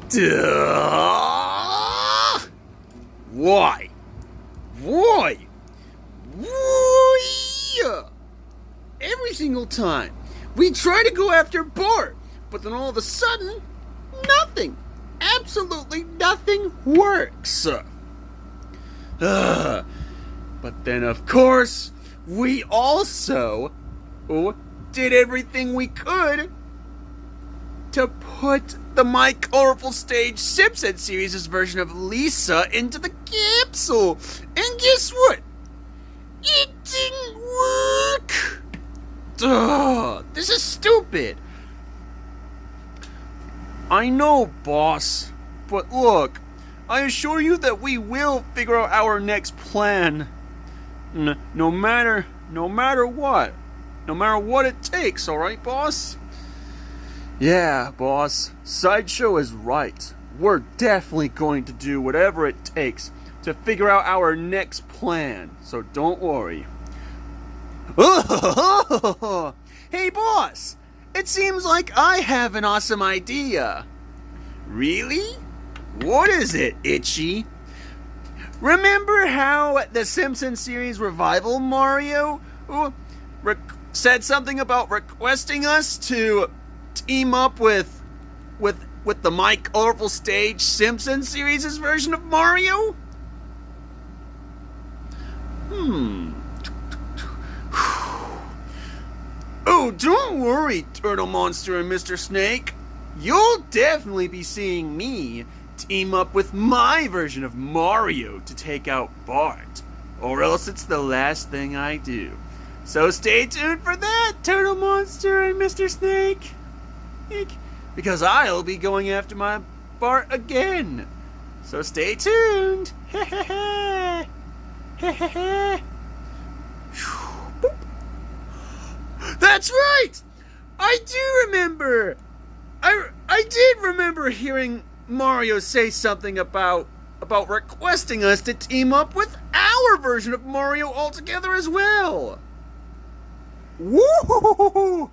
Duh! Why? Why? Why? Every single time we try to go after Bart, but then all of a sudden, nothing. Absolutely nothing works. But then, of course, we also did everything we could to put the My Colorful Stage Simpsons series' version of Lisa into the capsule. And guess what? It didn't work. Duh, this is stupid. I know, boss, but look, I assure you that we will figure out our next plan. No matter what it takes, alright, boss? Yeah, boss, Sideshow is right. We're definitely going to do whatever it takes to figure out our next plan, so don't worry. Hey, boss! It seems like I have an awesome idea. Really? What is it, Itchy? Remember how the Simpsons series revival Mario said something about requesting us to team up with the My Colorful Stage Simpsons series' version of Mario? Oh, don't worry, Turtle Monster and Mr. Snake. You'll definitely be seeing me team up with my version of Mario to take out Bart, or else it's the last thing I do. So stay tuned for that, Turtle Monster and Mr. Snake. Because I'll be going after my Bart again. So stay tuned. That's right! I do remember! I did remember hearing Mario say something about requesting us to team up with our version of Mario altogether as well. Woo!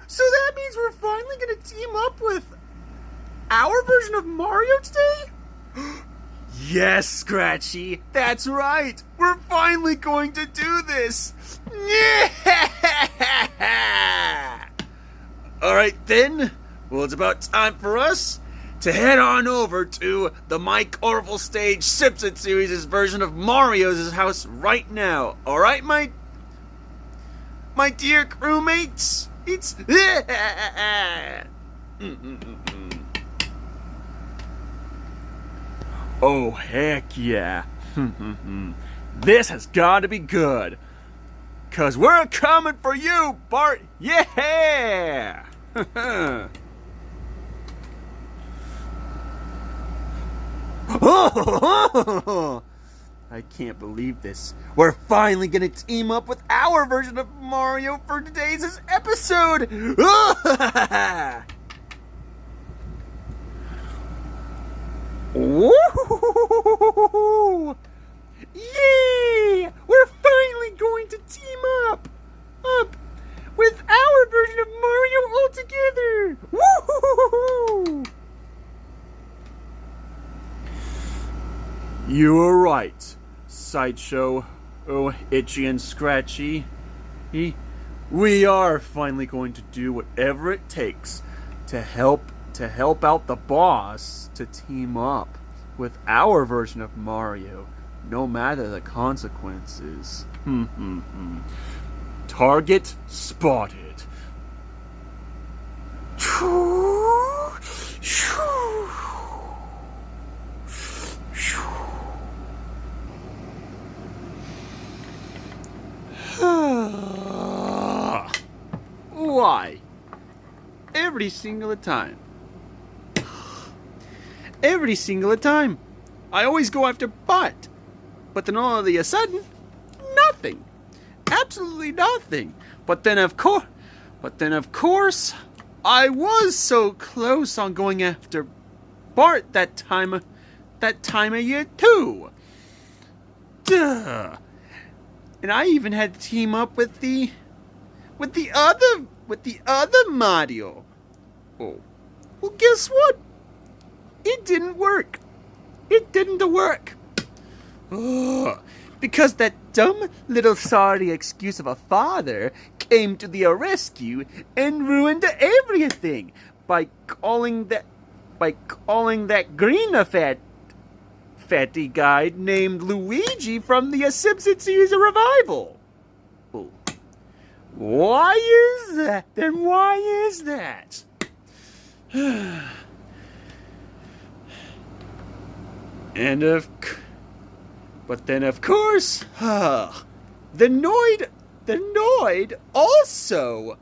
So that means we're finally going to team up with our version of Mario today? Yes, Scratchy, that's right. We're finally going to do this. Yeah! Alright then, well, it's about time for us to head on over to the My Colorful Stage Simpsons series' version of Mario's house right now. Alright, my dear crewmates? It's... Oh, heck yeah. This has got to be good. 'Cause we're coming for you, Bart. Yeah! I can't believe this. We're finally gonna team up with our version of Mario for today's episode. Woo! Yay! We're finally going to team up with our version of Mario all together. Woo! You were right, Sideshow. Oh, Itchy and Scratchy. We are finally going to do whatever it takes to help out the boss to team up with our version of Mario, no matter the consequences. Target spotted. Why? Every single time. Every single time. I always go after Bart. But then all of a sudden, nothing. Absolutely nothing. But then of course, I was so close on going after Bart that time of year too. Duh. And I even had to team up with the other Mario. Oh, well, guess what? it didn't work. It didn't work. Ugh. Because that dumb little sorry excuse of a father came to the rescue and ruined everything by calling that green fatty guy named Luigi from the Simpsons series revival. Oh. Why is that? Then why is that? But then of course, the Noid also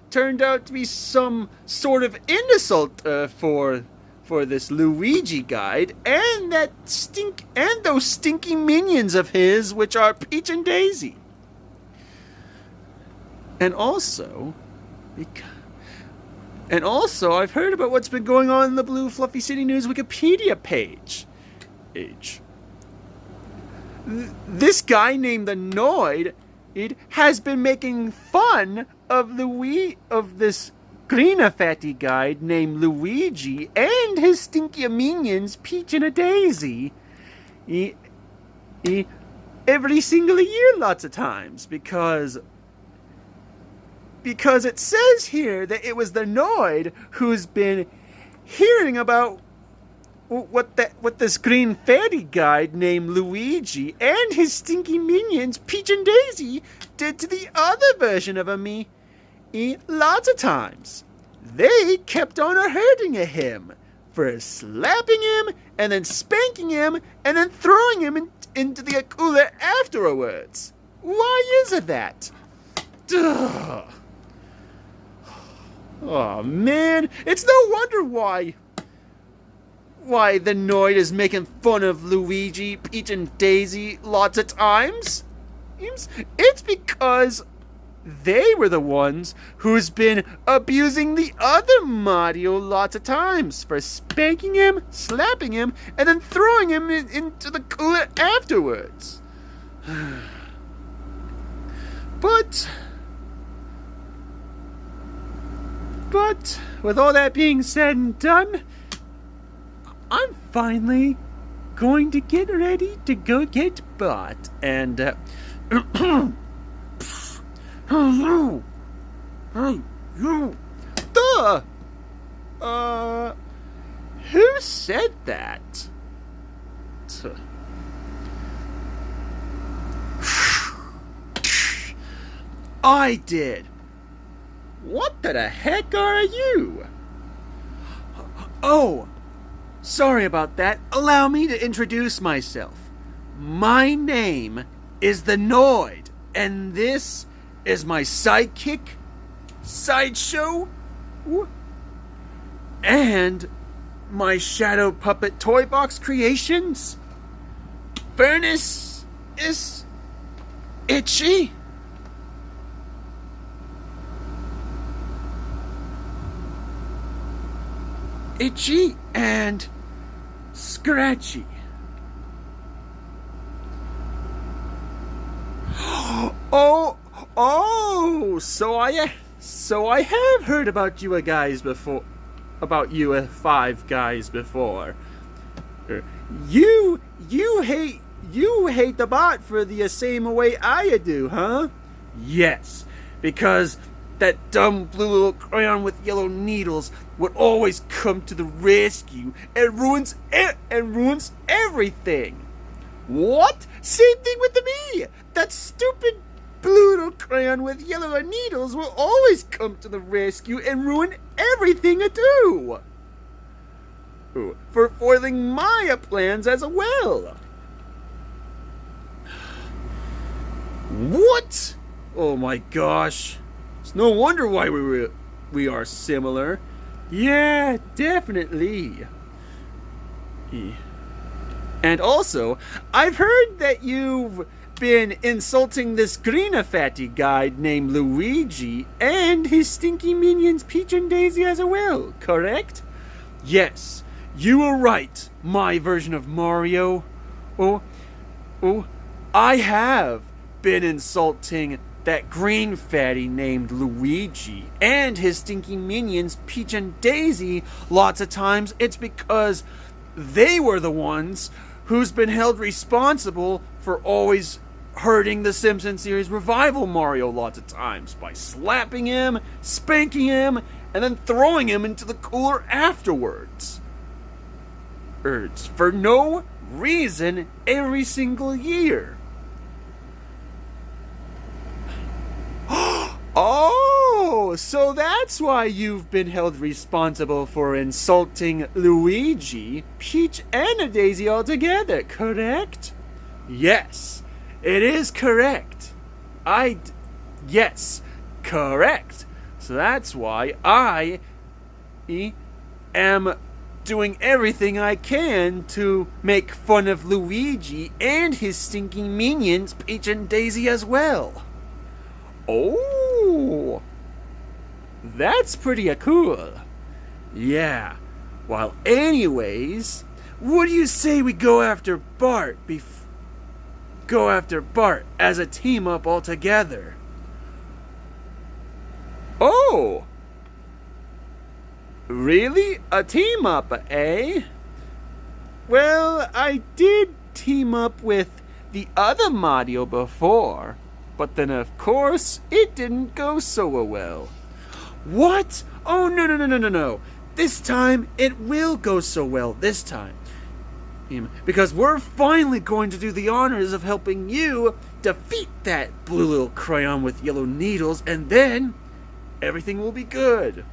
turned out to be some sort of insult for this Luigi guide and those stinky minions of his, which are Peach and Daisy. And also, I've heard about what's been going on in the Blue Fluffy City News Wikipedia page. This guy named the Noid has been making fun of this green fatty guy named Luigi and his stinky minions Peach and a Daisy every single year, lots of times, because it says here that it was the Noid who's been hearing about what this green fatty guy named Luigi and his stinky minions Peach and Daisy did to the other version of me lots of times. They kept on hurting him for slapping him and then spanking him and then throwing him into the cooler afterwards. Why is it that? Duh. Oh man, it's no wonder why the Noid is making fun of Luigi, Peach, and Daisy lots of times. It's because they were the ones who's been abusing the other Mario lots of times for spanking him, slapping him, and then throwing him into the cooler afterwards. But with all that being said and done, I'm finally going to get ready to go get bought. And, hello! Hey, you! Who said that? I did! What the heck are you? Oh! Sorry about that. Allow me to introduce myself. My name is the Noid, and this is my sidekick, Sideshow, and my shadow puppet toy box creations. Furnace is Itchy. Itchy and Scratchy. So I have heard about you guys before. About you five guys before. You hate the bot for the same way I do, huh? Yes, because that dumb blue little crayon with yellow needles would always come to the rescue and ruins everything. What? Same thing with me. That stupid blue little crayon with yellow needles will always come to the rescue and ruin everything I do. For foiling my plans as well. What? Oh my gosh. It's no wonder why we are similar. Yeah, definitely. And also, I've heard that you've been insulting this green fatty guy named Luigi and his stinky minions Peach and Daisy as well, correct? Yes, you were right, my version of Mario. I have been insulting that green fatty named Luigi and his stinking minions Peach and Daisy lots of times, it's because they were the ones who's been held responsible for always hurting the Simpsons series revival Mario lots of times by slapping him, spanking him, and then throwing him into the cooler afterwards. For no reason every single year. Oh, so that's why you've been held responsible for insulting Luigi, Peach, and Daisy all together, correct? Yes, it is correct. Yes, correct. So that's why I am doing everything I can to make fun of Luigi and his stinking minions, Peach and Daisy, as well. Oh, that's pretty cool. Yeah. Well, anyways, what do you say we go after Bart as a team up all together? Oh, really? A team up, eh? Well, I did team up with the other Mario before, but then of course it didn't go so well. What? Oh, no. This time it will go so well this time. Because we're finally going to do the honors of helping you defeat that blue little crayon with yellow needles, and then everything will be good.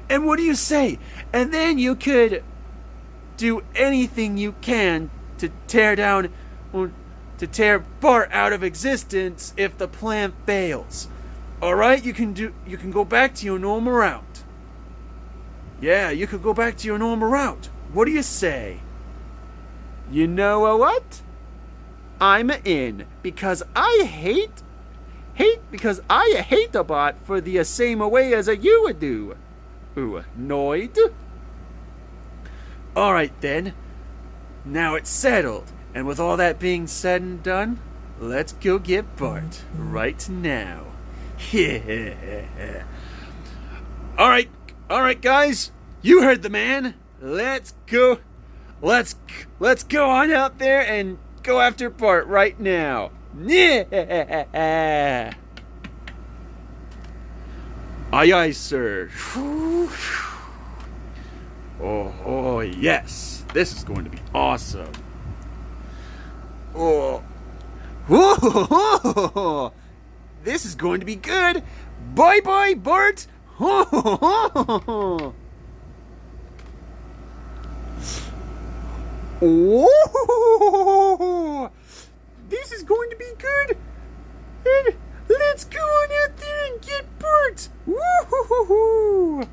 And what do you say? And then you could do anything you can to tear Bart out of existence if the plan fails. Alright, you can go back to your normal route. Yeah, you could go back to your normal route. What do you say? You know what? I'm in, because I hate the bot for the same way as you would do. Noid? Alright then. Now it's settled. And with all that being said and done, let's go get Bart right now. Alright, guys. You heard the man. Let's go on out there and go after Bart right now. Yeah. Aye, sir. Oh, yes. This is going to be awesome. Oh. Whoa. This is going to be good. Bye, Bart. Oh. This is going to be good. And let's go on out there and get Bart. Woo-hoo-hoo-hoo.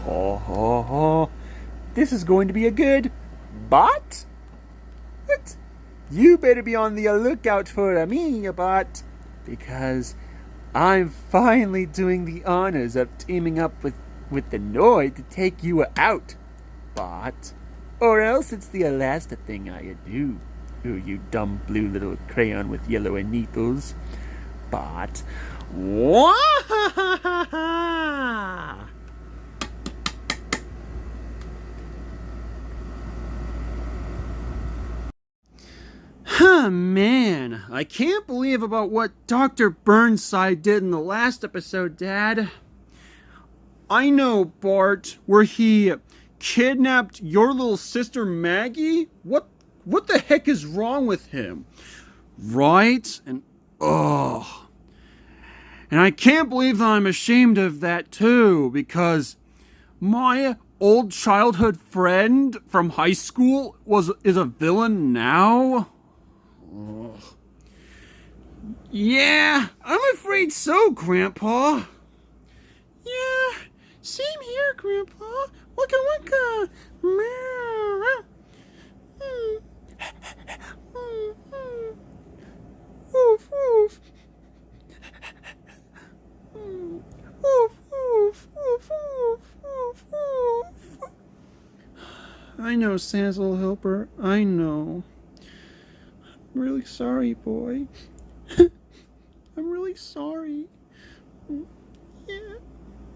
Oh. This is going to be a good bot. What? You better be on the lookout for me, bot, because I'm finally doing the honors of teaming up with the Noid to take you out, bot. Or else it's the last thing I do. Oh, you dumb blue little crayon with yellow needles, bot. Wah-ha-ha-ha-ha! Man, I can't believe about what Dr. Burnside did in the last episode, Dad. I know, Bart, where he kidnapped your little sister Maggie? What the heck is wrong with him? Right? And and I can't believe that I'm ashamed of that too, because my old childhood friend from high school is a villain now. Ugh. Yeah, I'm afraid so, Grandpa. Yeah, same here, Grandpa. Waka waka. Woof woof. Woof woof woof woof woof. I know, Santa's little helper. I know. really sorry, boy. I'm really sorry. Yeah,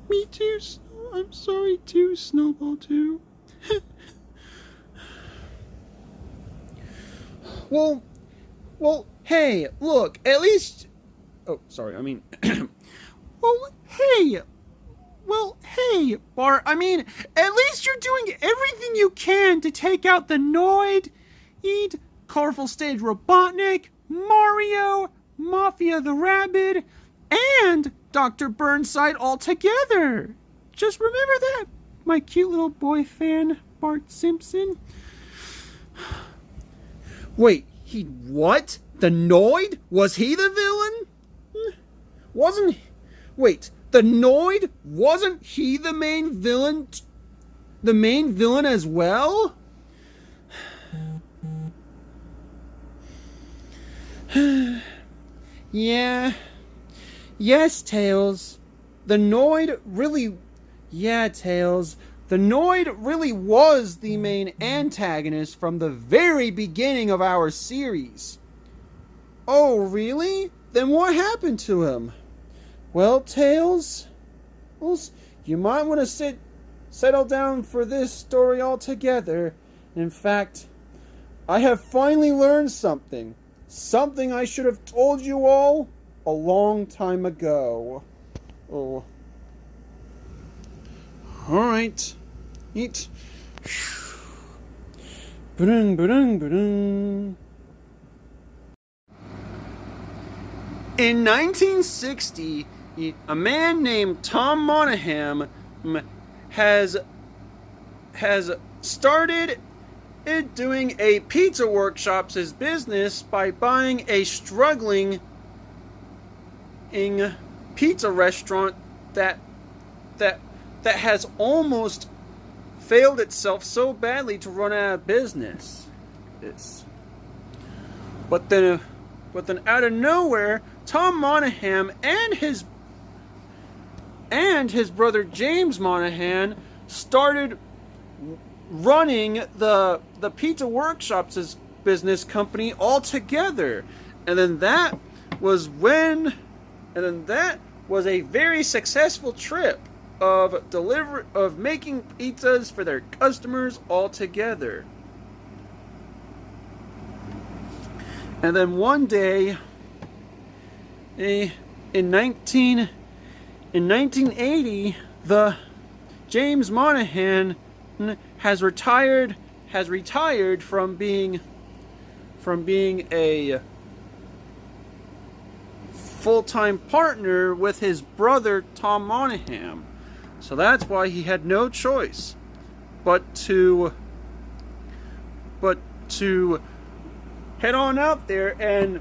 me too. I'm sorry too, Snowball too. Well, hey, look, at least... Oh, sorry, I mean... hey, Bart, I mean, at least you're doing everything you can to take out the Noid, Colorful Stage Robotnik, Mario, Mafia the Rabbit, and Dr. Burnside all together. Just remember that, my cute little boy fan, Bart Simpson. Wait, what? The Noid? Was he the villain? Wasn't he? Wait, the Noid? Wasn't he the main villain? The main villain as well? Yeah. Yes, Tails. The Noid really... Yeah, Tails. The Noid really was the main antagonist from the very beginning of our series. Oh, really? Then what happened to him? Well, Tails, you might want to settle down for this story altogether. In fact, I have finally learned something. Something I should have told you all a long time ago. Oh. Alright. Eat. Ba-dum, ba-dum, ba-dum. In 1960, a man named Tom Monahan has started doing a pizza workshop's business by buying a struggling pizza restaurant that has almost failed itself so badly to run out of business. But then out of nowhere, Tom Monahan and his brother James Monahan started running the pizza workshop's business company all together. And then that was a very successful trip of making pizzas for their customers all together. And then one day, in 1980, the James Monahan has retired from being a full-time partner with his brother Tom Monahan. So that's why he had no choice but to head on out there and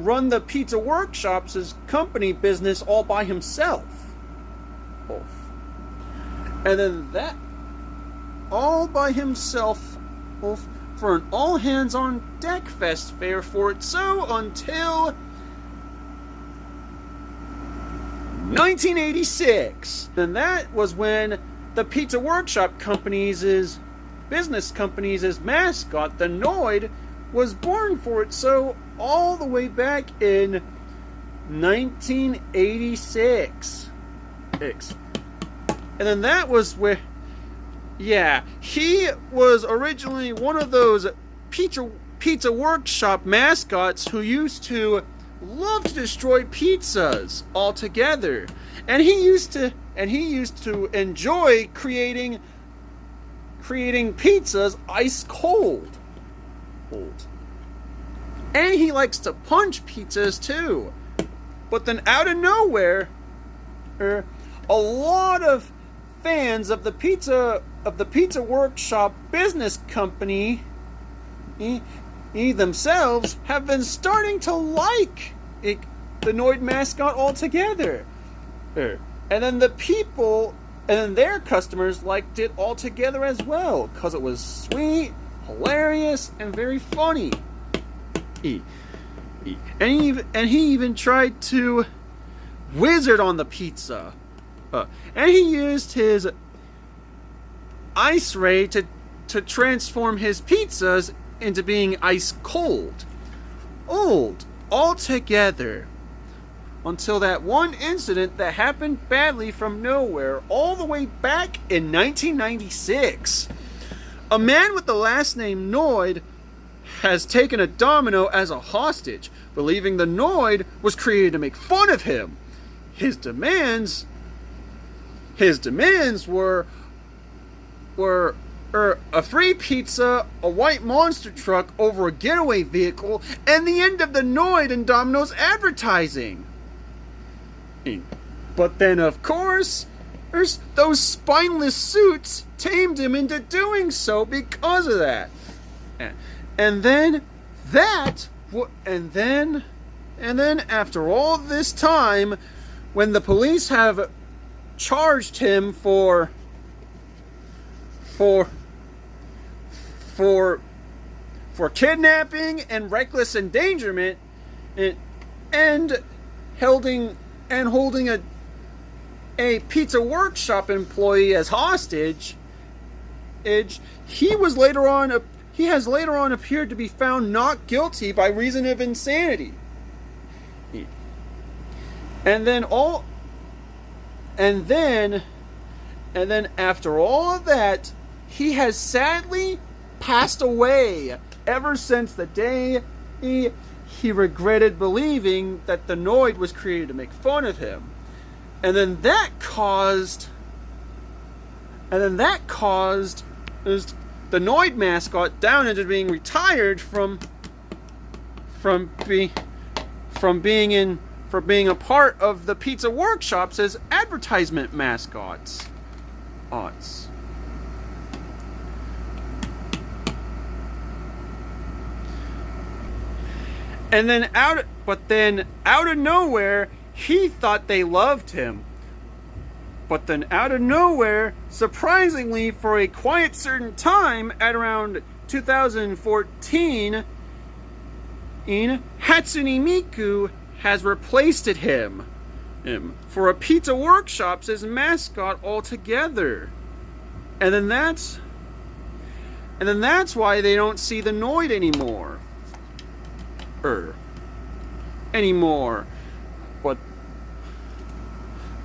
run the pizza workshop's company business all by himself. And then that all by himself for an all hands on deck fest fair for it. So until 1986. Then that was when the pizza workshop company's business company's mascot, the Noid, was born for it. So all the way back in 1986. And then that was where, yeah, he was originally one of those pizza workshop mascots who used to love to destroy pizzas altogether, and he used to enjoy creating pizzas ice cold. And he likes to punch pizzas too. But then out of nowhere, a lot of fans of the pizza workshop business company themselves have been starting to like the Noid mascot altogether. And then the people and then their customers liked it altogether as well, because it was sweet, hilarious, and very funny. And he even tried to wizard on the pizza. And he used his ice ray to transform his pizzas into being ice cold. old altogether. Until that one incident that happened badly from nowhere all the way back in 1996. A man with the last name Noid has taken a domino as a hostage, believing the Noid was created to make fun of him. His demands were a free pizza, a white monster truck over a getaway vehicle, and the end of the Noid and Domino's advertising. But then, of course, those spineless suits tamed him into doing so because of that. And then after all this time, when the police have charged him for kidnapping and reckless endangerment and holding a pizza workshop employee as hostage, he has later on appeared to be found not guilty by reason of insanity. And then after all of that, he has sadly passed away ever since the day he regretted believing that the Noid was created to make fun of him. And then that caused the Noid mascot down into being retired from being a part of the pizza workshops as advertisement mascots. And then out of nowhere, he thought they loved him. But then out of nowhere, surprisingly, for a quiet certain time, at around 2014, Hatsune Miku has replaced him for a pizza workshops as mascot altogether. And then that's why they don't see the Noid anymore.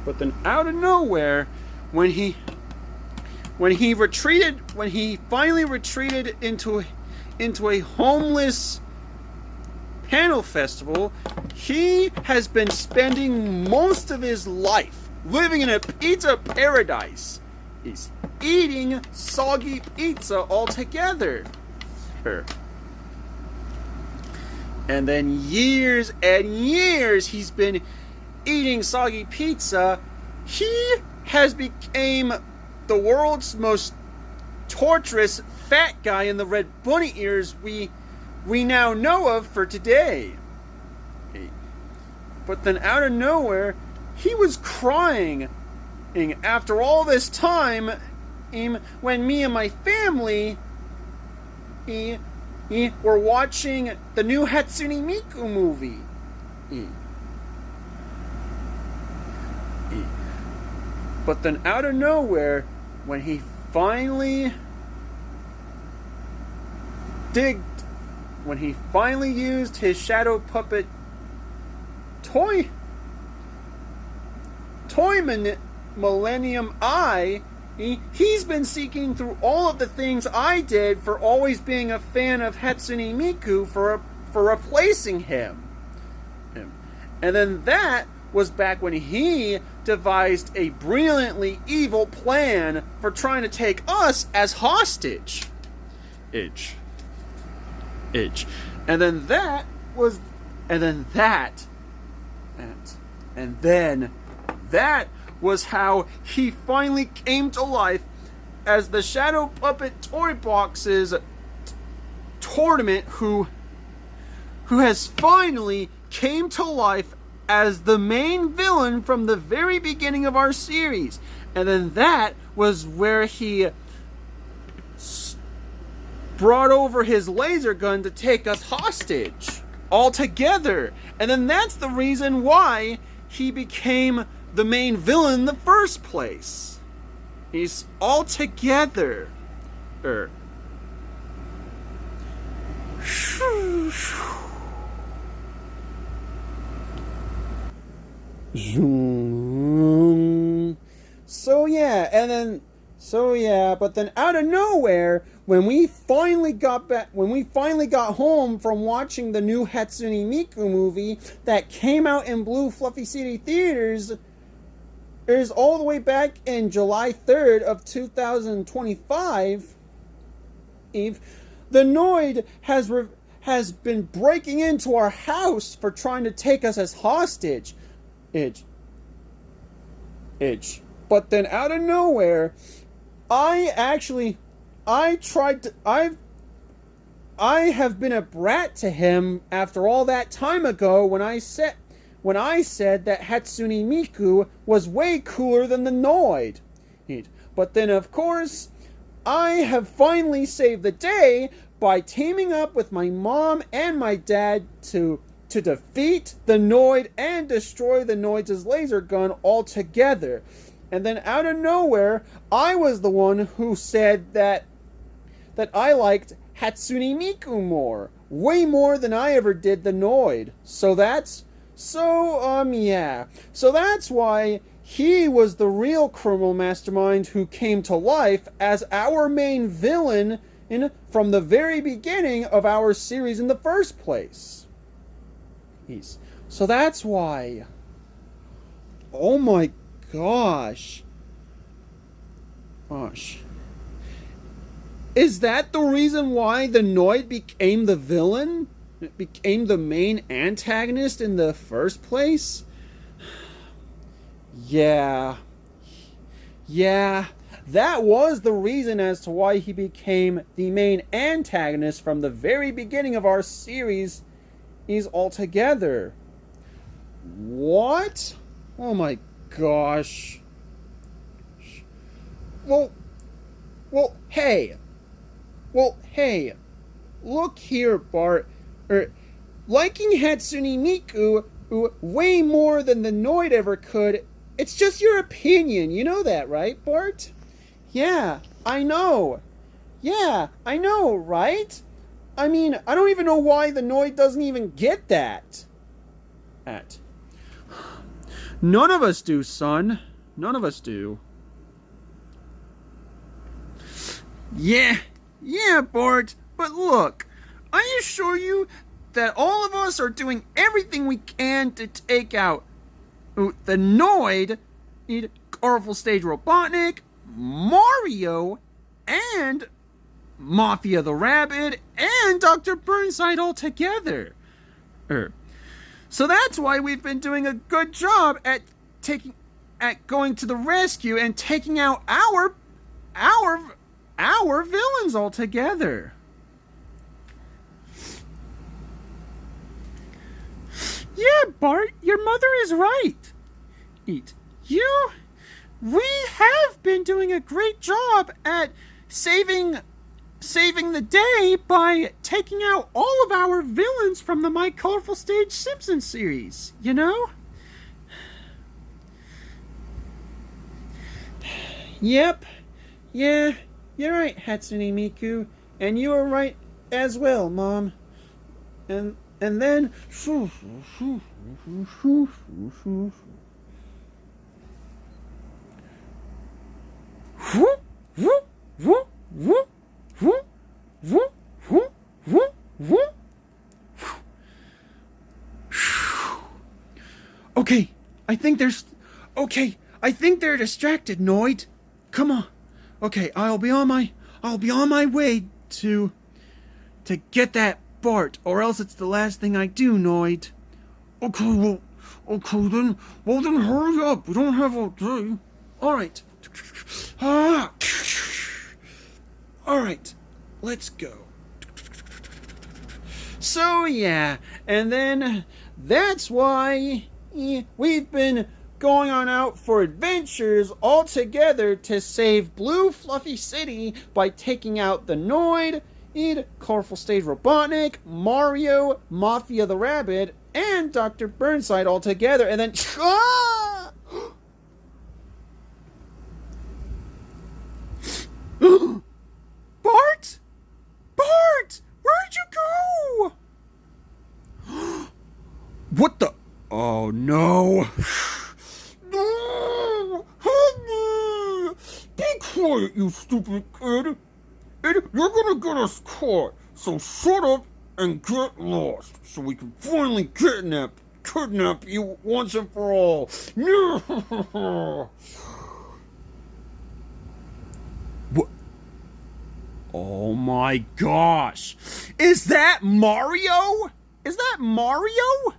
But then out of nowhere, when he finally retreated into a homeless panel festival, he has been spending most of his life living in a pizza paradise. He's eating soggy pizza altogether. And then years and years he's been eating soggy pizza. He has become the world's most torturous fat guy in the red bunny ears we now know of for today. But then out of nowhere, he was crying after all this time when me and my family were watching the new Hatsune Miku movie. But then out of nowhere, when he finally used his shadow puppet toy Millennium Eye, he's been seeking through all of the things I did for always being a fan of Hatsune Miku for replacing him. And then that was back when he devised a brilliantly evil plan for trying to take us as hostage. And then that was how he finally came to life as the Shadow Puppet Toy Box's tournament, who has finally came to life as the main villain from the very beginning of our series. And then that was where he brought over his laser gun to take us hostage all together. And then that's the reason why he became the main villain in the first place. He's all together. Zoom. But then out of nowhere, when we finally got home from watching the new Hatsune Miku movie that came out in Blue Fluffy City theaters, is all the way back in July 3rd of 2025, Eve, the Noid has been breaking into our house for trying to take us as hostage. Itch. But then out of nowhere, I have been a brat to him after all that time ago when I said that Hatsune Miku was way cooler than the Noid. But then of course, I have finally saved the day by teaming up with my mom and my dad to defeat the Noid and destroy the Noid's laser gun altogether. And then out of nowhere, I was the one who said that I liked Hatsune Miku more. Way more than I ever did the Noid. So that's why he was the real criminal mastermind who came to life as our main villain from the very beginning of our series in the first place. So that's why. Oh my gosh. Is that the reason why the Noid became the villain? It became the main antagonist in the first place? Yeah, that was the reason as to why he became the main antagonist from the very beginning of our series altogether. What? Oh my gosh. Well, hey. Look here, Bart. Liking Hatsune Miku way more than the Noid ever could, it's just your opinion. You know that, right, Bart? Yeah, I know. Yeah, I know, right? I mean, I don't even know why the Noid doesn't even get that. None of us do, son. None of us do. Yeah, Bart. But look, I assure you that all of us are doing everything we can to take out the Noid, Colorful Stage Robotnik, Mario, and Mafia the Rabbit, and Dr. Burnside all together. So that's why we've been doing a good job at going to the rescue and taking out our villains altogether. Yeah, Bart, your mother is right. We have been doing a great job at saving the day by taking out all of our villains from the My Colorful Stage Simpsons series, you know? Yep. Yeah, you're right, Hatsune Miku. And you are right as well, Mom. And then... I think they're distracted, Noid. Come on. Okay, I'll be on my way to get that Bart, or else it's the last thing I do, Noid. Okay, then hurry up. We don't have all day. All right. All right, let's go. So yeah, and then that's why we've been going on out for adventures all together to save Blue Fluffy City by taking out the Noid, Colorful Stage Robotnik, Mario, Mafia the Rabbit, and Dr. Burnside all together, and then... Bart! Where'd you go? What the... Oh no... quiet, you stupid kid. You're gonna get us caught, so shut up and get lost, so we can finally kidnap you once and for all. What? Oh my gosh. Is that Mario? Is that Mario?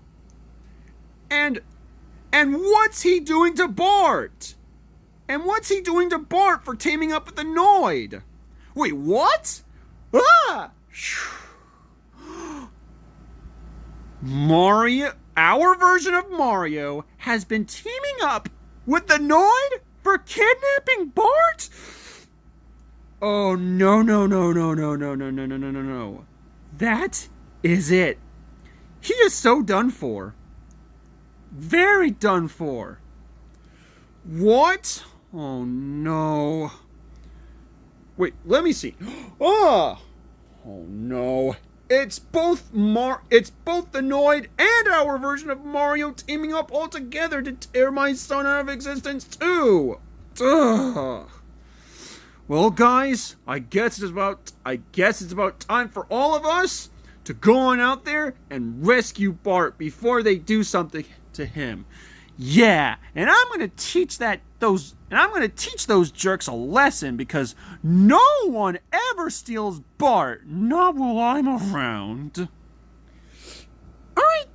And what's he doing to Bart? And what's he doing to Bart for teaming up with the Noid? Wait, what? Ah! Mario, our version of Mario, has been teaming up with the Noid for kidnapping Bart? Oh, no. That is it. He is so done for. Very done for. What? Oh, no. Wait, let me see. Oh no. It's both the Noid and our version of Mario teaming up all together to tear my son out of existence too. Ugh. Well, guys, I guess it's about time for all of us to go on out there and rescue Bart before they do something to him. Yeah, and I'm gonna teach those jerks a lesson, because no one ever steals Bart, not while I'm around. Alright,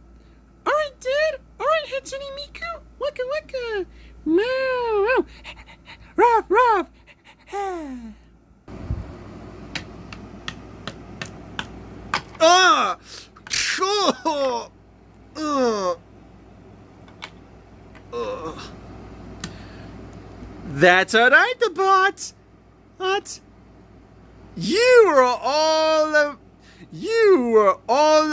Dad. Alright, Hatsune Miku. Waka. Meow. Ruff. Ah! That's alright, the bot. What? You were all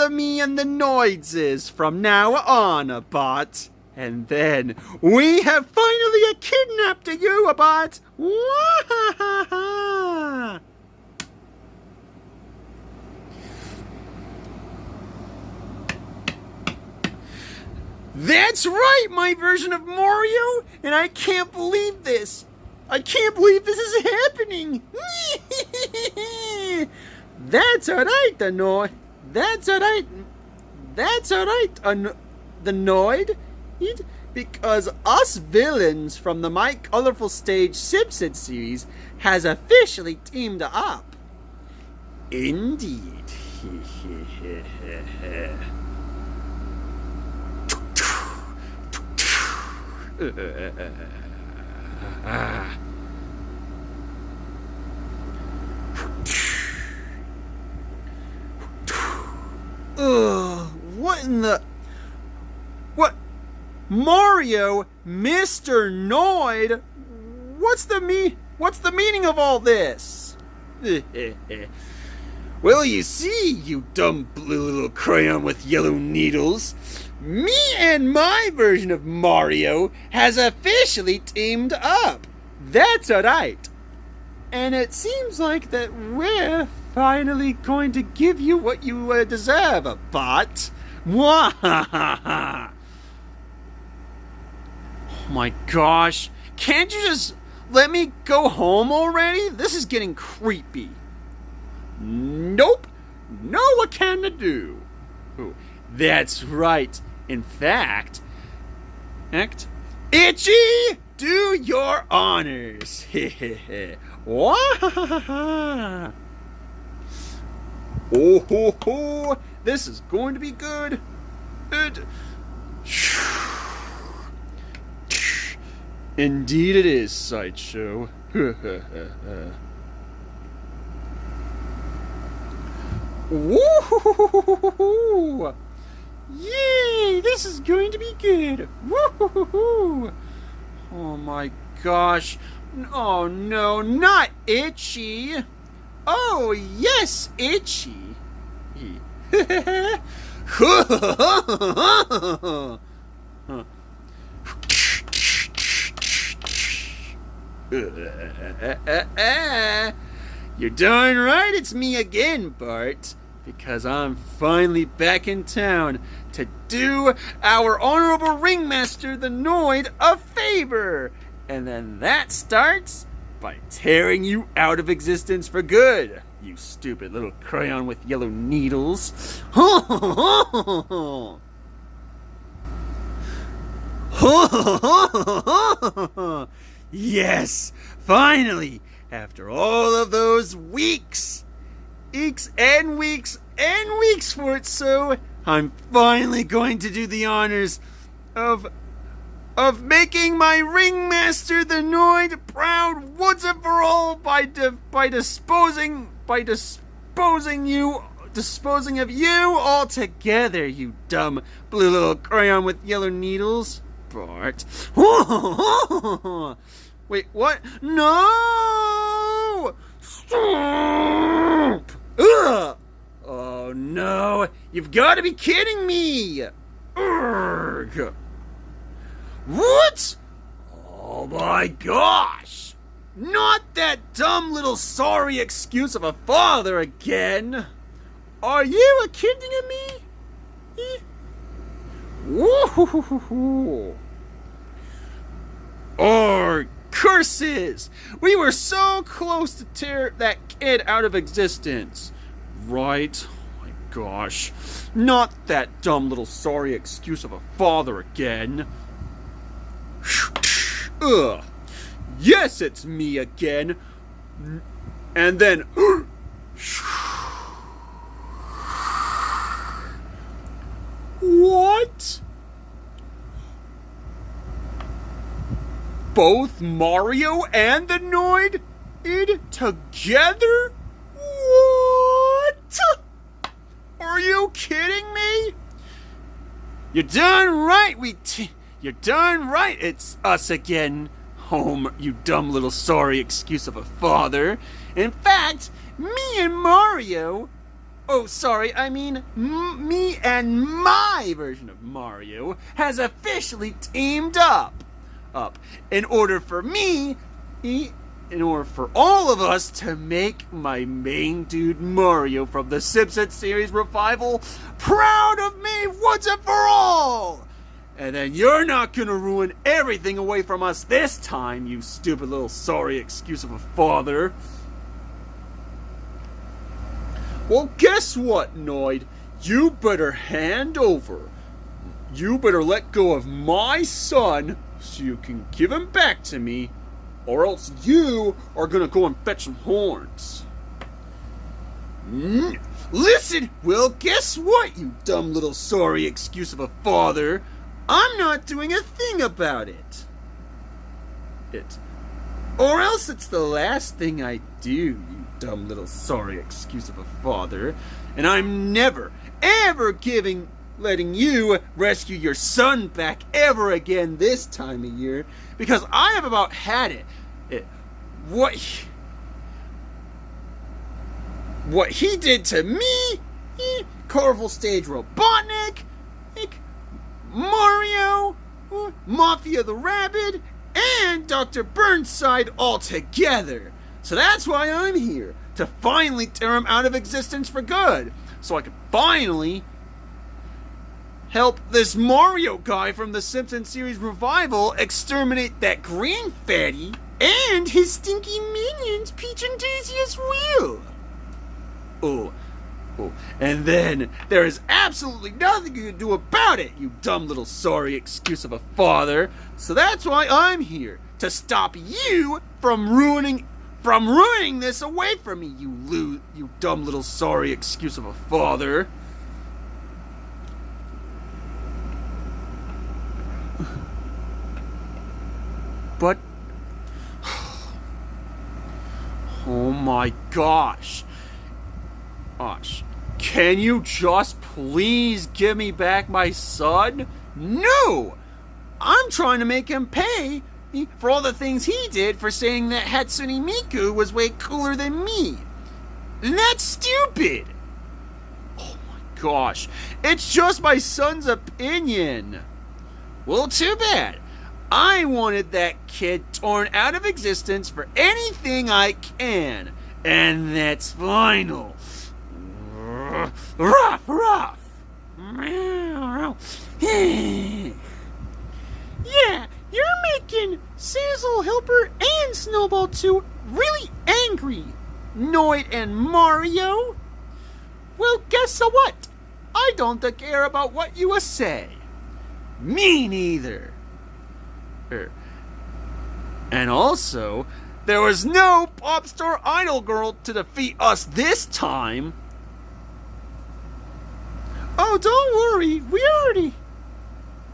of me and the Noidses from now on, bot. And then we have finally kidnapped you, bot. Wah-ha-ha-ha. That's right, my version of Mario, and I can't believe this. I can't believe this is happening. That's alright, the Noid. That's alright, the Noid. Because us villains from the My Colorful Stage Simpsons series has officially teamed up. Indeed. What in the... What? Mario, Mr. Noid? What's the meaning of all this? Well, you see, you dumb blue little crayon with yellow needles. Me and my version of Mario has officially teamed up. That's alright. And it seems like that we're finally going to give you what you deserve, bot. Mwahaha. Oh my gosh. Can't you just let me go home already? This is getting creepy. Nope. No, what can I do? Ooh, that's right. In fact, Itchy, do your honors. Wah-ha-ha-ha. Oh ho ho! This is going to be good. Indeed, it is, Sideshow. Woo-hoo-hoo-hoo-hoo-hoo. Yay! This is going to be good. Woo-hoo-hoo-hoo. Oh my gosh! Oh no, not Itchy! Oh yes, Itchy! You're darn right it's me again, Bart, because I'm finally back in town to do our honorable ringmaster, the Noid, a favor. And then that starts by tearing you out of existence for good, you stupid little crayon with yellow needles. Yes, finally, after all of those weeks and weeks for it, so I'm finally going to do the honors of making my ringmaster the Noid proud once and for all by disposing of you altogether, you dumb blue little crayon with yellow needles. Bart. Wait, what? No! Stop! Ugh! Oh no! You've got to be kidding me! Urgh! What? Oh my gosh! Not that dumb little sorry excuse of a father again! Are you kidding me? Woo-hoo-hoo-hoo-hoo. Or curses! We were so close to tear that kid out of existence. Right? Oh my gosh. Not that dumb little sorry excuse of a father again. Ugh. Yes, it's me again. And then... What? Both Mario and the Noid together? What? Are you kidding me? You're darn right. You're darn right. It's us again. Home, you dumb little sorry excuse of a father. In fact, me and Mario. Oh, sorry, I mean me and my version of Mario has officially teamed up. In order for all of us to make my main dude Mario from the Simpsons series revival proud of me once and for all. And then you're not gonna ruin everything away from us this time, you stupid little sorry excuse of a father. Well, guess what, Noid? You better hand over. You better let go of my son so you can give him back to me, or else you are gonna go and fetch some horns. Listen, well, guess what, you dumb little sorry excuse of a father? I'm not doing a thing about it. Or else it's the last thing I do, you dumb little sorry excuse of a father. And I'm never, ever letting you rescue your son back ever again this time of year, because I have about had it. What he did to me, Carnival Stage Robotnik, Mario, Mafia the Rabbit, and Dr. Burnside all together. So that's why I'm here, to finally tear him out of existence for good, so I can finally help this Mario guy from the Simpsons series revival exterminate that green fatty and his stinky minions, Peach and Daisy as well. Oh, and then there is absolutely nothing you can do about it, you dumb little sorry excuse of a father. So that's why I'm here, to stop you from ruining this away from me, you dumb little sorry excuse of a father. But oh my gosh. Can you just please give me back my son? No! I'm trying to make him pay for all the things he did for saying that Hatsune Miku was way cooler than me. And that's stupid! Oh my gosh. It's just my son's opinion. Well, too bad. I wanted that kid torn out of existence for anything I can. And that's final. Ruff. Yeah, you're making Sizzle, Helper, and Snowball 2 pre Noid and Mario? Well, guess what? I don't care about what you say. Me neither. And also, there was no pop star idol girl to defeat us this time. Oh, don't worry.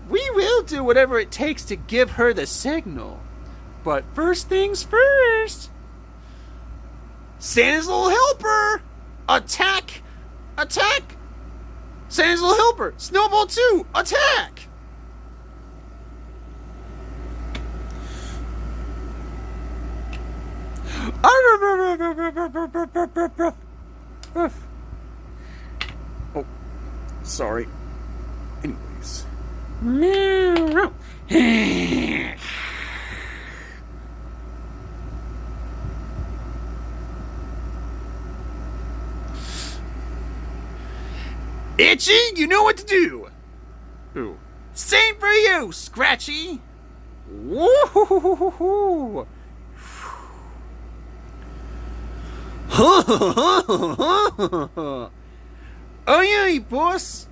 We will do whatever it takes to give her the signal. But first things first. Santa's little helper! Attack! Attack! Santa's little helper! Snowball 2! Attack! Oh, sorry. Anyways. Itchy, you know what to do. Ooh. Same for you, Scratchy. Woo-hoo-hoo-hoo-hoo. Oh yeah, boss.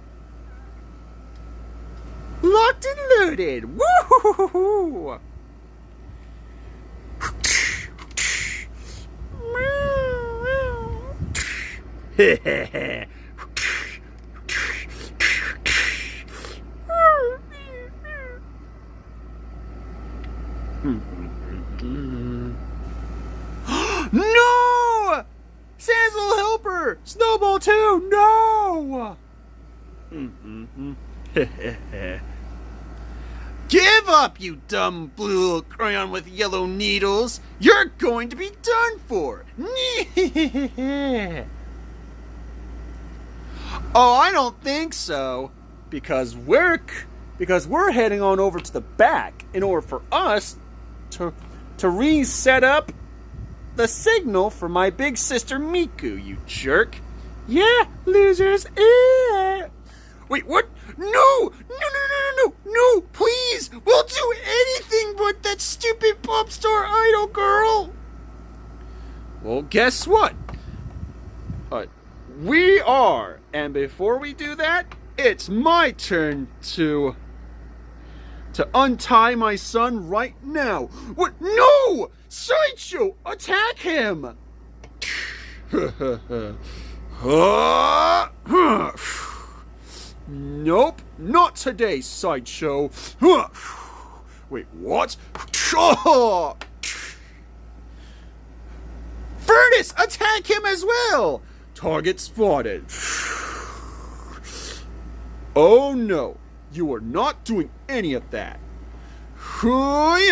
Locked and loaded. Woo-hoo-hoo-hoo. No! Santa's little helper! Snowball 2! No! Give up, you dumb blue little crayon with yellow needles! You're going to be done for! Oh, I don't think so. Because we're heading on over to the back in order for us to reset up the signal for my big sister Miku, you jerk. Yeah, losers. Wait, what? No, please. We'll do anything but that stupid pop star idol girl. Well, guess what? We are. And before we do that, it's my turn to untie my son right now. What? No! Sideshow! Attack him! Nope, not today, Sideshow. Wait, what? Furnace, attack him as well! Target spotted. Oh no, you are not doing any of that. Ow!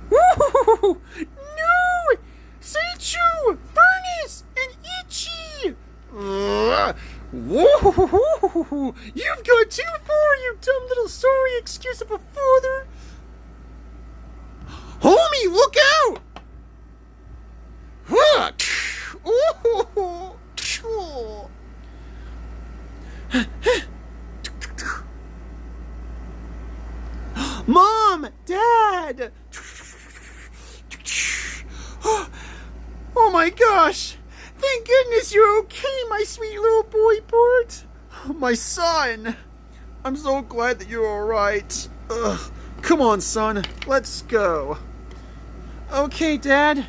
Woo! No! Seichu! Furnace! And Itchy! Whoa! You've gone too far, you dumb little sorry excuse of a father! Homie, look out! Mom! Dad! Oh my gosh! Thank goodness you're okay, my sweet little boy Bart! My son! I'm so glad that you're alright. Come on, son. Let's go. Okay, Dad.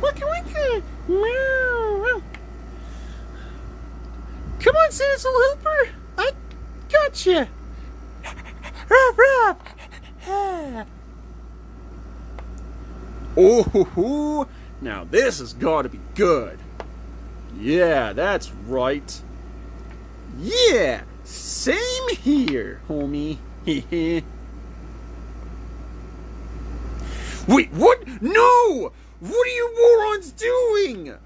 Wicka. Meow. Come on, Santa's little helper. I gotcha. Ruff. Oh, now this has got to be good. Yeah, that's right. Yeah, same here, homie. Wait, what? No! What are you morons doing?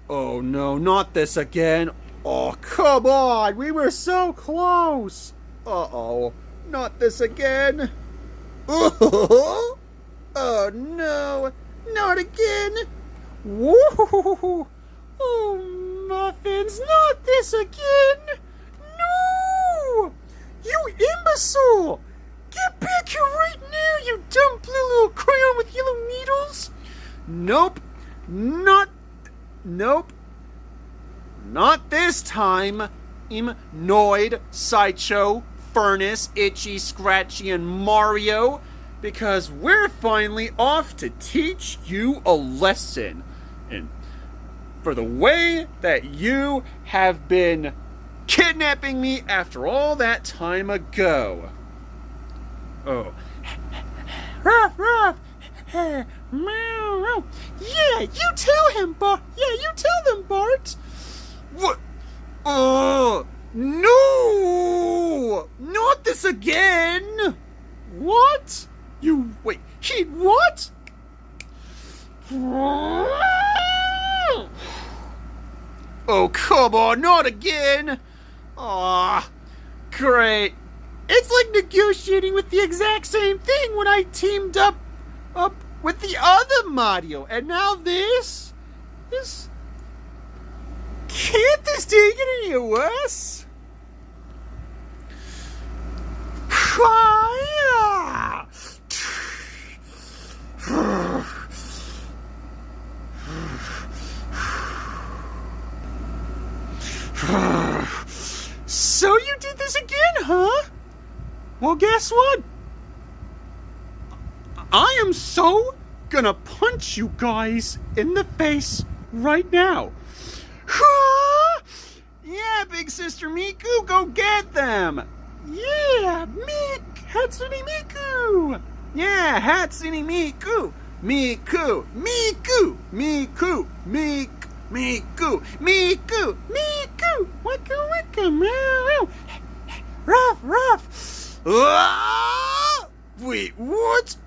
Oh no, not this again. Oh, come on. We were so close. Uh-oh. Not this again. Oh no. Not again. Whoa. Oh muffins! Not this again! No! You imbecile! Get back here right now, you dumb blue little crayon with yellow needles! Nope. Nope. Not this time. Noid, Sideshow, Furnace, Itchy, Scratchy, and Mario. Because we're finally off to teach you a lesson. And for the way that you have been kidnapping me after all that time ago. Oh. Ruff. Meow. Yeah, you tell him, Bart. Yeah, you tell them, Bart. What? No! Not this again! What? Wait, what? Oh, come on, not again! Aw, great. It's like negotiating with the exact same thing when I teamed up with the other Mario, and now this? Can't this take it any worse? So you did this again, huh? Well, guess what? I am so gonna punch you guys in the face right now. Yeah, big sister Miku, go get them. Yeah, Hatsune Miku. Yeah, Hatsune Miku. Miku. Wicka, meow. Ruff. Ah! Wait, what?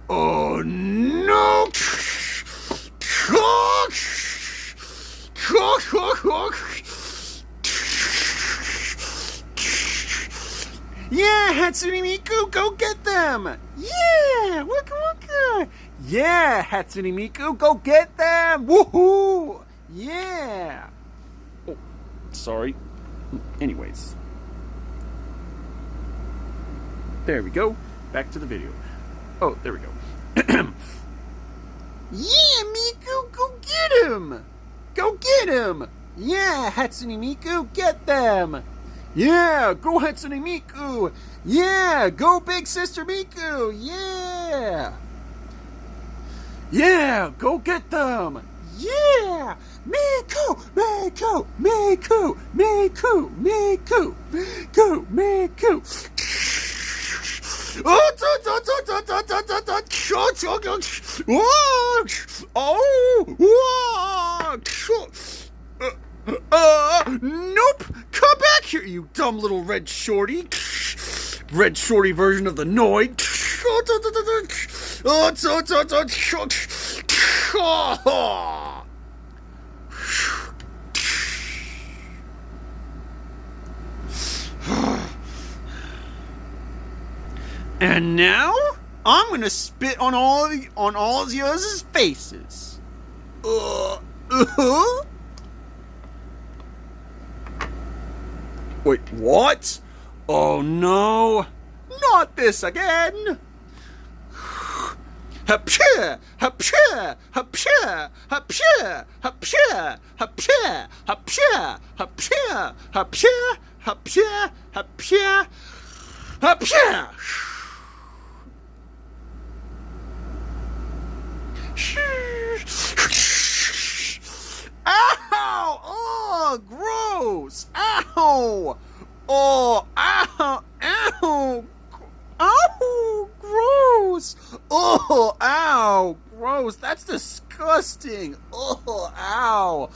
Oh no! Yeah, Hatsune Miku, go get them! Yeah! Wicka! Yeah, Hatsune Miku, go get them! Woohoo! Yeah! Oh, sorry. Anyways. There we go. Back to the video. Oh, there we go. Yeah, Miku, go get him! Go get him! Yeah, Hatsune Miku, get them! Yeah, go Hatsune Miku! Yeah, go big sister Miku! Yeah! Yeah, go get them! Yeah! Miku! Nope! Come back here, you dumb little red shorty! Red shorty version of the Noid! And now I'm gonna spit on all of yours' faces. Wait, what? Oh no! Not this again! Hapsha! Hapsha! Hapsha! Hapsha! Hapsha! Hapsha! Hapsha! Hapsha! Hapsha! Hapsha! Hapsha! Hapsha! Ow! Oh, gross! Ow! Oh, ow! Ow! Ow! Gross! Oh, ow! Gross! That's disgusting! Oh, ow!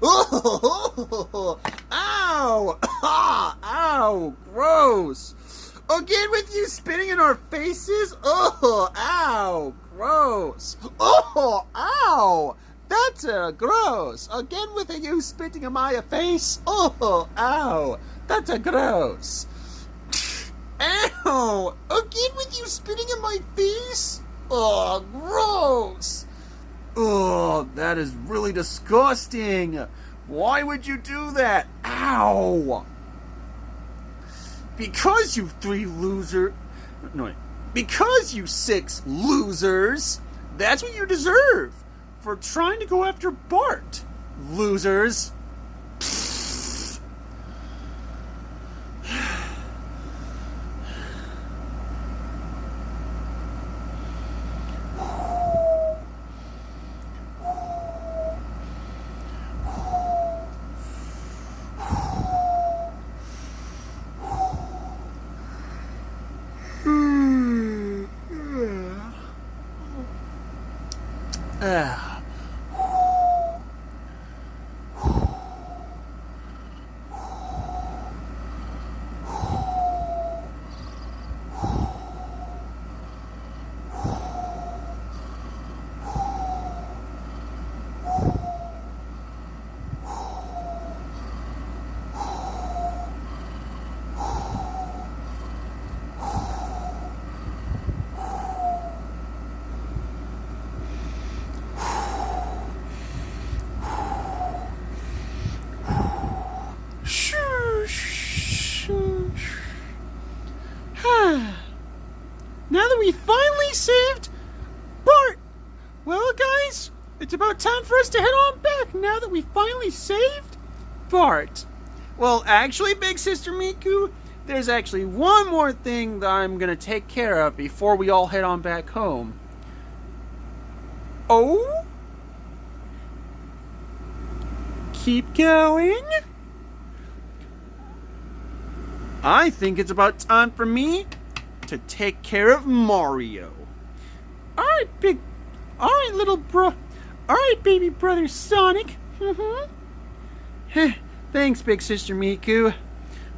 Oh, ow! Ah, ow! Gross! Again with you spitting in our faces? Oh, ow! Gross! Oh, ow! That's gross! Again with you spitting in my face? Oh, ow! That's gross! Ow! Again with you spitting in my face? Oh, gross! Oh, that is really disgusting! Why would you do that? Ow! Because you three loser... No, because you 6 losers, that's what you deserve for trying to go after Bart. Losers. Now that we finally saved Bart, well, guys, it's about time for us to head on back now that we finally saved Bart. Well, actually, Big Sister Miku, there's actually one more thing that I'm going to take care of before we all head on back home. Oh? Keep going. I think it's about time for me to take care of Mario. Alright, alright, baby brother Sonic. Thanks, Big Sister Miku.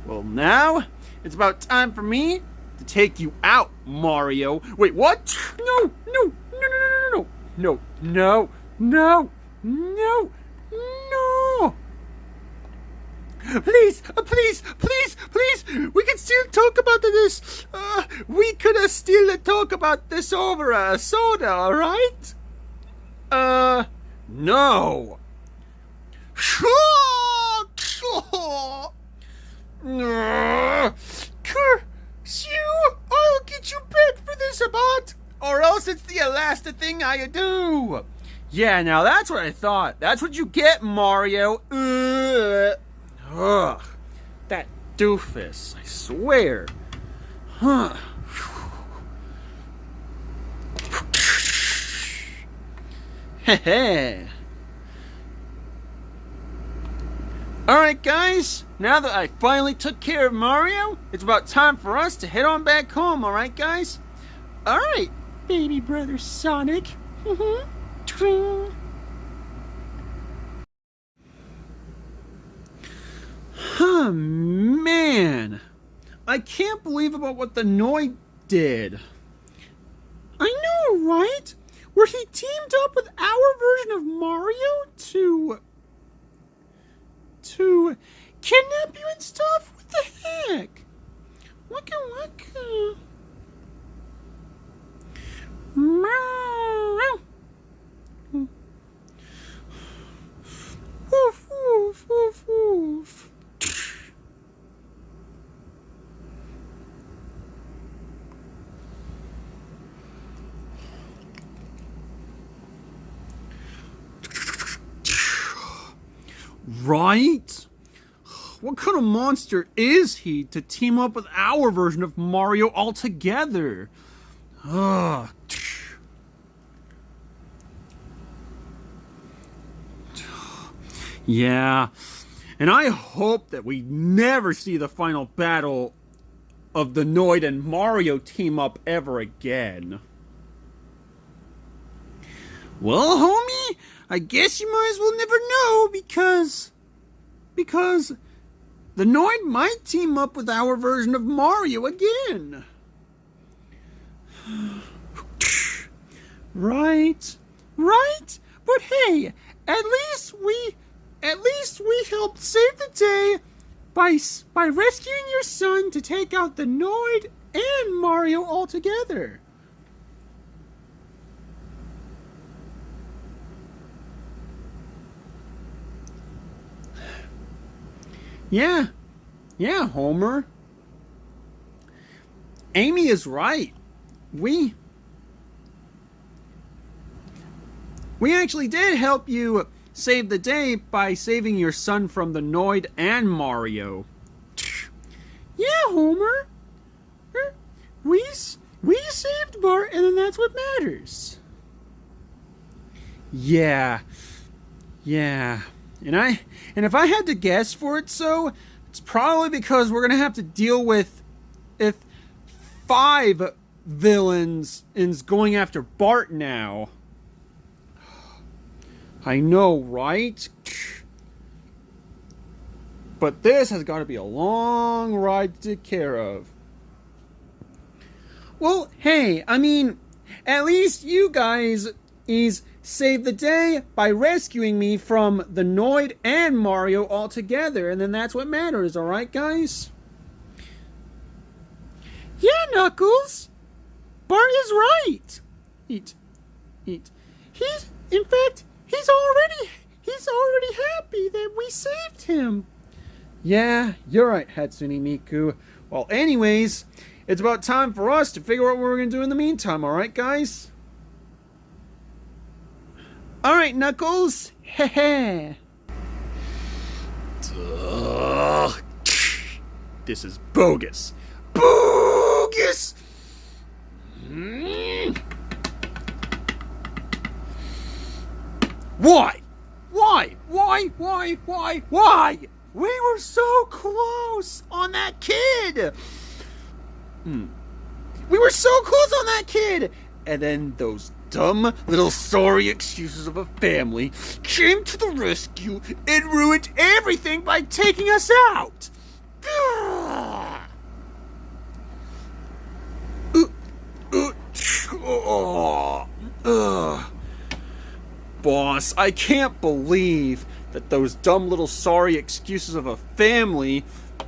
Well, now it's about time for me to take you out, Mario. Wait, what? No. Please, we can still talk about this. We could still talk about this over a soda, alright? No. Curse you! I'll get you back for this, Abbott! Or else it's the last thing I do! Yeah, now that's what I thought. That's what you get, Mario. Ugh. That doofus, I swear. Huh. Heh. Alright, guys, now that I finally took care of Mario, it's about time for us to head on back home, alright, guys? Alright, baby brother Sonic. Huh, man. I can't believe about what the Noid did. I know, right? Where he teamed up with our version of Mario to kidnap you and stuff? What the heck? Waka. Woof. Right? What kind of monster is he to team up with our version of Mario altogether? Ugh. Yeah, and I hope that we never see the final battle of the Noid and Mario team up ever again. Well, homie, I guess you might as well never know because the Noid might team up with our version of Mario again. Right? But hey, at least we helped save the day by rescuing your son to take out the Noid and Mario altogether. Yeah. Yeah, Homer. Amy is right. We actually did help you save the day by saving your son from the Noid and Mario. Yeah, Homer. We saved Bart, and then that's what matters. Yeah. And if I had to guess for it, so it's probably because we're gonna have to deal with 5 villains is going after Bart now. I know, right? But this has got to be a long ride to take care of. Well, hey, I mean, at least you guys saved the day by rescuing me from the Noid and Mario all together, and then that's what matters, alright, guys? Yeah, Knuckles! Bart is right! He's already happy that we saved him. Yeah, you're right, Hatsune Miku. Well, anyways, it's about time for us to figure out what we're going to do in the meantime, alright, guys? Alright, Knuckles. Heh. This is bogus. Bogus! Why? We were so close on that kid! We were so close on that kid! And then those dumb little sorry excuses of a family came to the rescue and ruined everything by taking us out! Boss, I can't believe that those dumb little sorry excuses of a family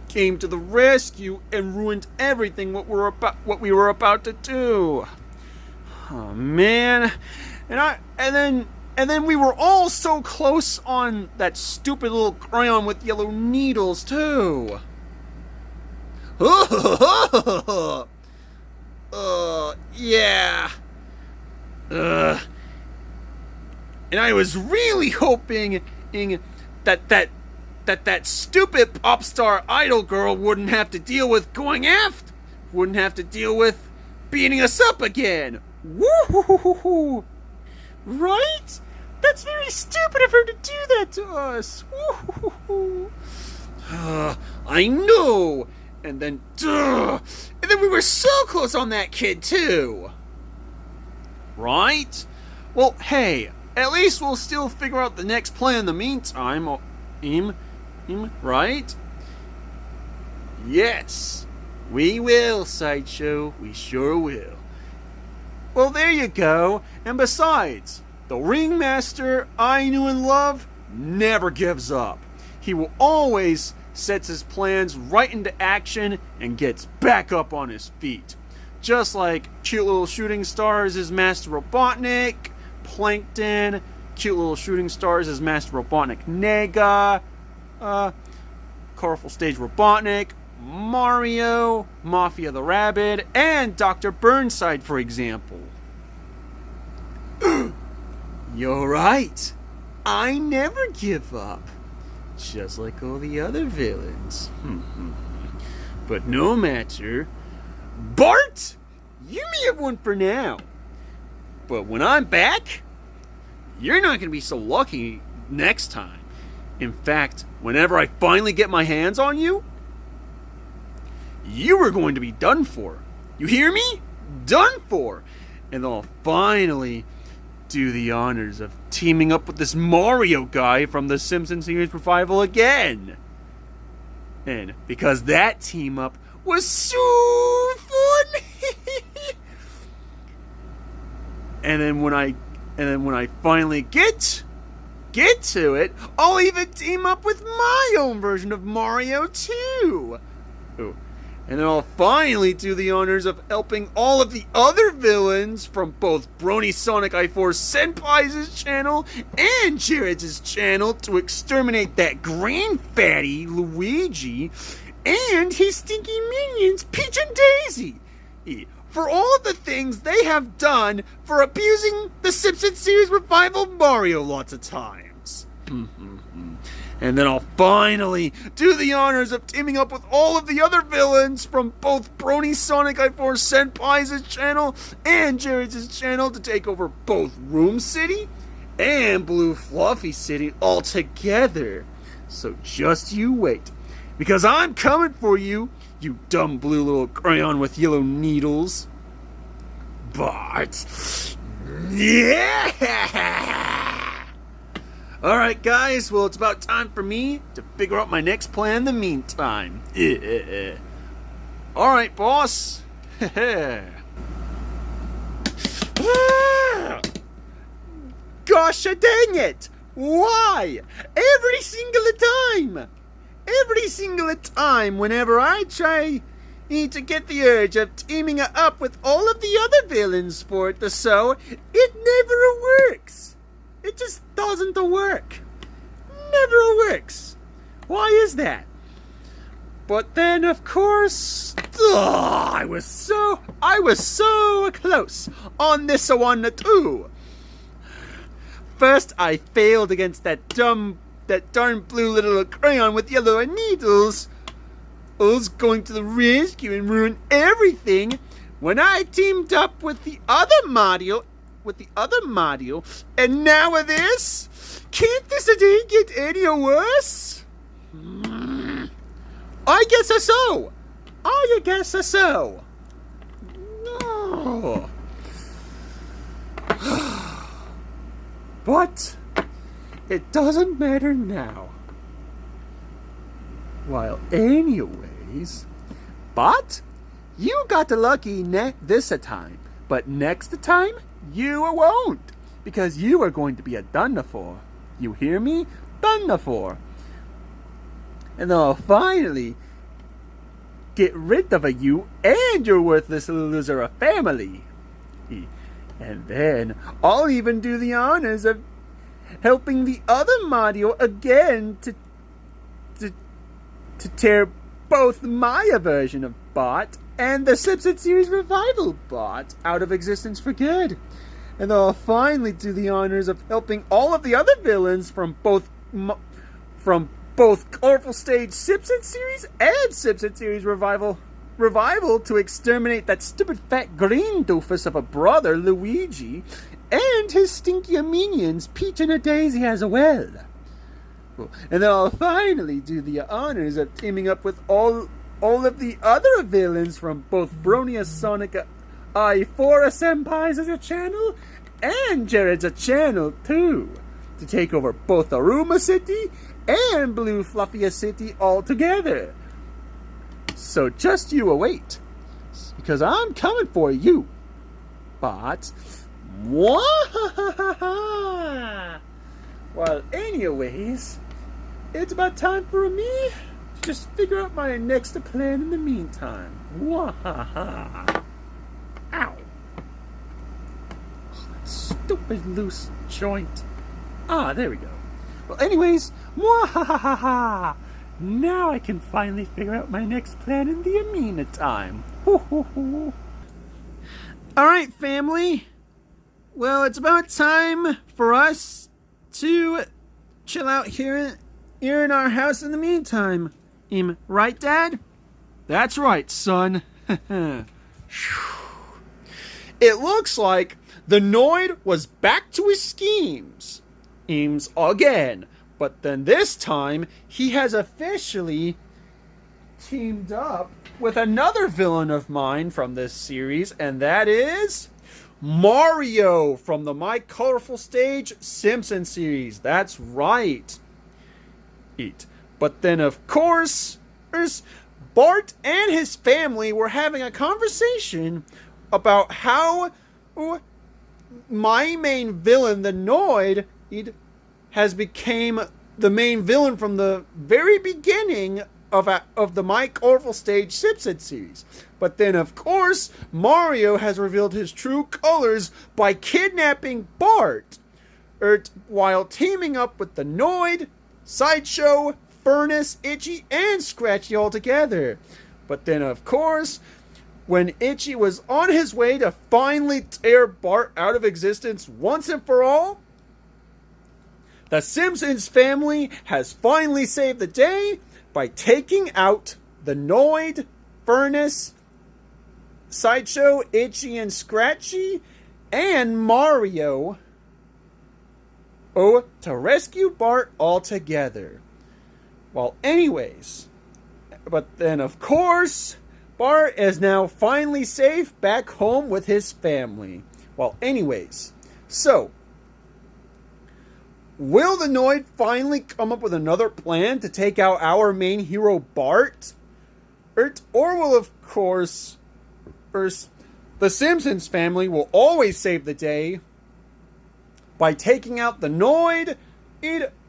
came to the rescue and ruined everything what we were about to do. Oh man. And then we were all so close on that stupid little crayon with yellow needles too. Yeah. And I was really hoping that stupid pop star idol girl wouldn't have to deal with wouldn't have to deal with beating us up again. Woo-hoo-hoo-hoo-hoo. Right? That's very stupid of her to do that to us. Woo-hoo-hoo-hoo. I know. And then we were so close on that kid too. Right? Well, hey, at least we'll still figure out the next plan in the meantime. Right? Yes, we will, Sideshow. We sure will. Well, there you go. And besides, the ringmaster I knew and loved never gives up. He will always sets his plans right into action and gets back up on his feet. Just like cute little shooting stars is Master Robotnik, Plankton, cute little shooting stars is Master Robotnik Nega, Colorful Stage Robotnik, Mario, Mafia the Rabbit, and Dr. Burnside, for example. You're right. I never give up. Just like all the other villains. But no matter. Bart, you may have won for now. But when I'm back, you're not going to be so lucky next time. In fact, whenever I finally get my hands on you, you are going to be done for. You hear me? Done for. And I'll finally do the honors of teaming up with this Mario guy from the Simpsons series revival again. And because that team up was so fun. and then when I finally get to it, I'll even team up with my own version of Mario too. Oh, And then I'll finally do the honors of helping all of the other villains from both Brony Sonic I4 Senpai's channel and Jared's channel to exterminate that green fatty Luigi and his stinky minions Peach and Daisy for all of the things they have done for abusing the Simpsons series revival Mario lots of times. And then I'll finally do the honors of teaming up with all of the other villains from both Brony Sonic I4 Senpai's channel and Jared's channel to take over both Room City and Blue Fluffy City all together. So just you wait, because I'm coming for you, you dumb blue little crayon with yellow needles. But yeah! Alright guys, well it's about time for me to figure out my next plan in the meantime. Alright boss. Gosh dang it! Why? Every single time whenever I try to get the urge of teaming up with all of the other villains for the show, it never works. It just doesn't work. Never works. Why is that? But then, of course, I was so close on this one too. First, I failed against that darn blue little crayon with yellow needles. I was going to the rescue and ruin everything when I teamed up with the other Mario. And now with this? Can't this day get any worse? I guess so. No. But it doesn't matter now. Well, anyways, but you got lucky this time. But next time, you won't, because you are going to be a done for. You hear me? Done for. And then I'll finally get rid of you and your worthless loser of family. And then I'll even do the honors of helping the other Mario again to tear both my version of Bot and the Simpsons series revival Bot out of existence for good. And then I'll finally do the honors of helping all of the other villains from both Colorful Stage Simpsons series and Simpsons series revival to exterminate that stupid fat green doofus of a brother Luigi and his stinky minions Peach and Daisy as well. And then I'll finally do the honors of teaming up with all of the other villains from both Brony Sonic I4 Senpai's channel and Jared's channel too, to take over both Aruma City and Blue Fluffy City all together. So just you await, because I'm coming for you. But well, anyways, it's about time for me to just figure out my next plan in the meantime. Ow. Oh, that stupid loose joint. There we go. Well, anyways, now I can finally figure out my next plan in the meantime. Alright, family. Well, it's about time for us to chill out here in our house in the meantime. Right, Dad? That's right, son. It looks like the Noid was back to his schemes again. But then this time, he has officially teamed up with another villain of mine from this series, and that is Mario from the My Colorful Stage Simpsons series. That's right. But then, of course, Bart and his family were having a conversation about how my main villain, the Noid, has become the main villain from the very beginning of the My Colorful Stage Simpsons series. But then, of course, Mario has revealed his true colors by kidnapping Bart, while teaming up with the Noid, Sideshow, Furnace, Itchy, and Scratchy all together. But then, of course, when Itchy was on his way to finally tear Bart out of existence once and for all, the Simpsons family has finally saved the day by taking out the Noid, Furnace, Sideshow, Itchy, and Scratchy, and Mario to rescue Bart altogether. Well, anyways, but then of course, Bart is now finally safe back home with his family. Well, anyways, so will the Noid finally come up with another plan to take out our main hero Bart? Or will, of course, the Simpsons family will always save the day by taking out the Noid,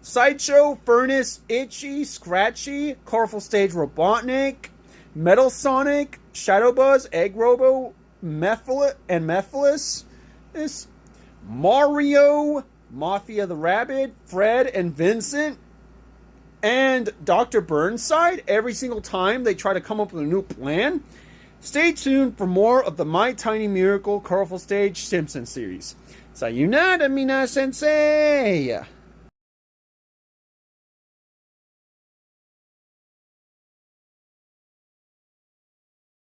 Sideshow, Furnace, Itchy, Scratchy, Colorful Stage Robotnik, Metal Sonic, Shadowbuzz, Egg Robo, Mephiles, Mario, Mafia the Rabbit, Fred and Vincent, and Dr. Burnside every single time they try to come up with a new plan? Stay tuned for more of the My Tiny Miracle Colorful Stage Simpsons series. Sayonara, mina sensei!